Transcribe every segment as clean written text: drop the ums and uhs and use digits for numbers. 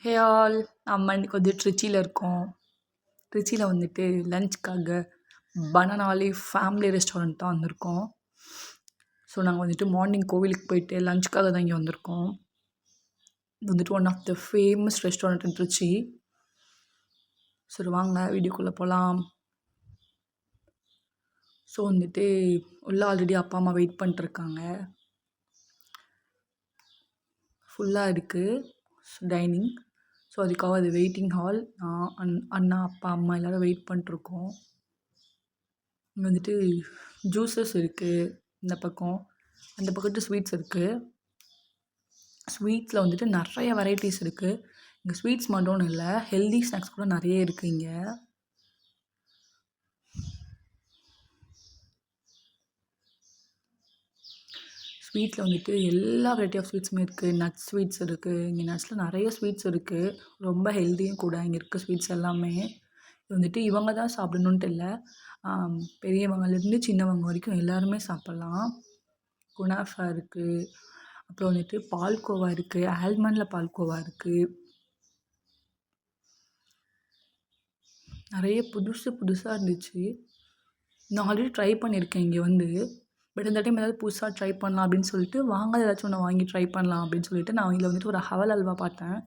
Hey all! நம்ம இன்னைக்கு வந்து ட்ரிச்சில இருக்கோம். ட்ரிச்சில வந்துட்டு லஞ்சுக்காக பனானா லீஃப் ஃபேமிலி ரெஸ்டாரண்ட் தான் வந்திருக்கோம். ஸோ நாங்கள் வந்துட்டு மார்னிங் கோவிலுக்கு போயிட்டு லஞ்சுக்காக தான் இங்கே வந்திருக்கோம். இது வந்துட்டு one of the famous restaurant in Trichy. சரி வாங்க வீடியோக்குள்ளே போகலாம். ஸோ வந்துட்டு உள்ள ஆல்ரெடி அப்பா அம்மா வெயிட் பண்ணிட்டுருக்காங்க. ஃபுல்லாக இருக்குது டைனிங். ஸோ அதுக்காக அது வெயிட்டிங் ஹால். நான் அண்ணா அப்பா அம்மா எல்லோரும் வெயிட் பண்ணிட்டுருக்கோம். இங்கே வந்துட்டு ஜூஸஸ் இருக்குது இந்த பக்கம், அந்த பக்கத்து ஸ்வீட்ஸ் இருக்குது. ஸ்வீட்ஸில் வந்துட்டு நிறைய வெரைட்டிஸ் இருக்குது. இங்கே ஸ்வீட்ஸ் மட்டும்னு இல்லை, ஹெல்தி ஸ்நாக்ஸ் கூட நிறைய இருக்குது இங்கே. ஸ்வீட்டில் வந்துட்டு எல்லா வெரைட்டி ஆஃப் ஸ்வீட்ஸுமே இருக்குது. நட்ஸ் ஸ்வீட்ஸ் இருக்குது. இங்கே நட்ஸில் நிறைய ஸ்வீட்ஸ் இருக்குது. ரொம்ப ஹெல்த்தியும் கூட இங்கே இருக்க ஸ்வீட்ஸ் எல்லாமே. இது வந்துட்டு இவங்க தான் சாப்பிடணுன்ட்டு இல்லை, பெரியவங்கலேருந்து சின்னவங்க வரைக்கும் எல்லாருமே சாப்பிட்லாம். குனாஃபா இருக்குது, அப்புறம் வந்துட்டு பால்கோவா இருக்குது, ஆல்மண்டில் பால்கோவா இருக்குது. நிறைய புதுசு புதுசாக இருந்துச்சு. நான் ஆல்ரெடி ட்ரை பண்ணியிருக்கேன் இங்கே வந்து. பட் இந்த டைம் ஏதாவது புதுசாக ட்ரை பண்ணலாம் அப்படின்னு சொல்லிட்டு, வாங்காத ஏதாச்சும் ஒன்று வாங்கி ட்ரை பண்ணலாம் அப்படின்னு சொல்லிட்டு நான் இதில் வந்துட்டு ஒரு ஹவல் அல்வா பார்த்தேன்.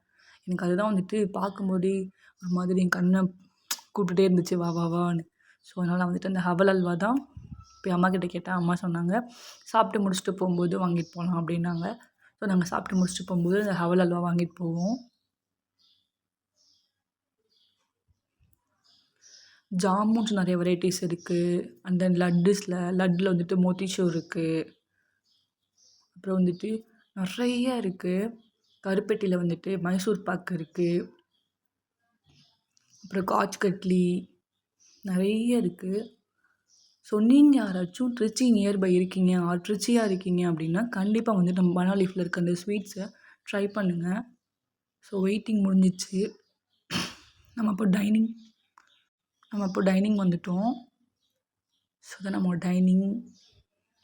எனக்கு அதுதான் வந்துட்டு பார்க்கும்போதே ஒரு மாதிரி என் கண்ணை கூப்பிட்டுட்டே இருந்துச்சு, வா வா வான்னு. ஸோ அதனால் நான் வந்துட்டு அந்த ஹவல் அல்வா தான் போய் அம்மாக்கிட்ட கேட்டேன். அம்மா சொன்னாங்க சாப்பிட்டு முடிச்சுட்டு போகும்போது வாங்கிட்டு போகலாம் அப்படின்னாங்க. ஸோ நாங்கள் சாப்பிட்டு முடிச்சுட்டு போகும்போது அந்த ஹவல் அல்வா வாங்கிட்டு போவோம். ஜாமுன்ஸ் நிறைய வெரைட்டிஸ் இருக்குது. அண்ட் தென் லட்டில் வந்துட்டு மோத்திச்சூர் இருக்குது. அப்புறம் வந்துட்டு நிறைய இருக்குது. கருப்பட்டியில் வந்துட்டு மைசூர் பாக்கு இருக்குது. அப்புறம் காஜ் கட்லி நிறைய இருக்குது. ஸோ நீங்கள் யாராச்சும் ட்ரிச்சி நியர்பை இருக்கீங்க ஆர் ட்ரிச்சியாக இருக்கீங்க அப்படின்னா கண்டிப்பாக வந்துட்டு நம்ம பனானா லீஃபில் இருக்க அந்த ஸ்வீட்ஸை ட்ரை பண்ணுங்கள். ஸோ வெயிட்டிங் முடிஞ்சிச்சு. நம்ம இப்போ டைனிங் வந்துட்டோம். ஸோ தான் நம்ம டைனிங்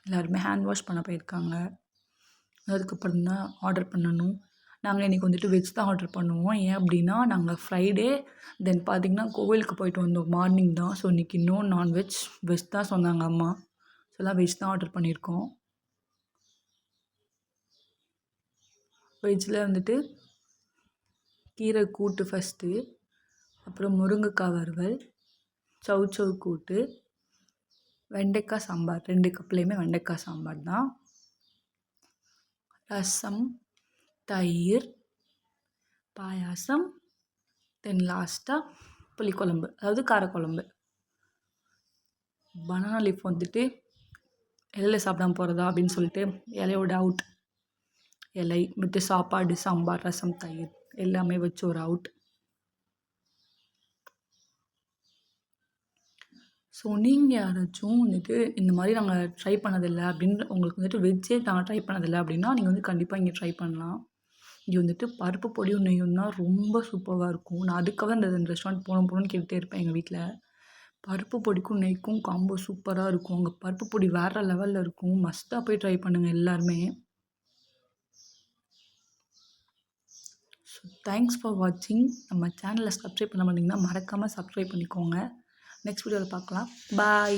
எல்லாருமே ஹேண்ட் வாஷ் பண்ண போயிருக்காங்க. அதுக்கப்புறம் தான் ஆர்டர் பண்ணணும். நாங்கள் இன்றைக்கி வந்துட்டு வெஜ் தான் ஆர்டர் பண்ணுவோம். ஏன் அப்படின்னா நாங்கள் ஃப்ரைடே தென் பார்த்திங்கன்னா கோவிலுக்கு போயிட்டு வந்தோம் மார்னிங் தான். ஸோ இன்றைக்கி நோ நான்வெஜ், வெஜ் தான் சொன்னாங்க அம்மா. ஸோ எல்லாம் வெஜ் தான் ஆர்டர் பண்ணியிருக்கோம். வெஜ்ஜில் வந்துட்டு கீரை கூட்டு ஃபஸ்ட்டு, அப்புறம் முருங்கைக்காய் வறுவல், சௌச்சௌ கூட்டு, வெண்டைக்காய் சாம்பார். 2 கப்லேயுமே வெண்டைக்காய் சாம்பார் தான். ரசம், தயிர், பாயாசம், தென் லாஸ்ட்டாக புளிக்குழம்பு, அதாவது காரக்குழம்பு. பனானா லீஃப் வந்துட்டு இலையில சாப்பிடாம போகிறதா அப்படின்னு சொல்லிட்டு இலையோட அவுட். இலை விட்டு சாப்பாடு, சாம்பார், ரசம், தயிர் எல்லாமே வச்சு ஒரு அவுட். ஸோ நீங்கள் யாராச்சும் வந்துட்டு இந்த மாதிரி நாங்கள் ட்ரை பண்ணதில்லை அப்படின்னு உங்களுக்கு வந்துட்டு வெஜ்ஜே நாங்கள் ட்ரை பண்ணதில்லை அப்படின்னா நீங்கள் வந்து கண்டிப்பாக இங்கே ட்ரை பண்ணலாம். இங்கே வந்துட்டு பருப்பு பொடியும் நெய்யும் தான் ரொம்ப சூப்பராக இருக்கும். நான் அதுக்காக இந்த ரெஸ்டாரண்ட் போகணும்னு கேட்டுகிட்டே இருப்பேன் எங்கள் வீட்டில். பருப்பு பொடிக்கும் நெய்க்கும் காம்போ சூப்பராக இருக்கும். அங்கே பருப்பு பொடி வேறு லெவலில் இருக்கும். மஸ்ட்டாக போய் ட்ரை பண்ணுங்கள் எல்லாருமே. ஸோ தேங்க்ஸ் ஃபார் வாட்சிங். நம்ம சேனலை சப்ஸ்கிரைப் பண்ண மாட்டிங்கன்னா மறக்காமல் சப்ஸ்கிரைப் பண்ணிக்கோங்க. நெக்ஸ்ட் வீடியோவில் பார்க்கலாம். பாய்.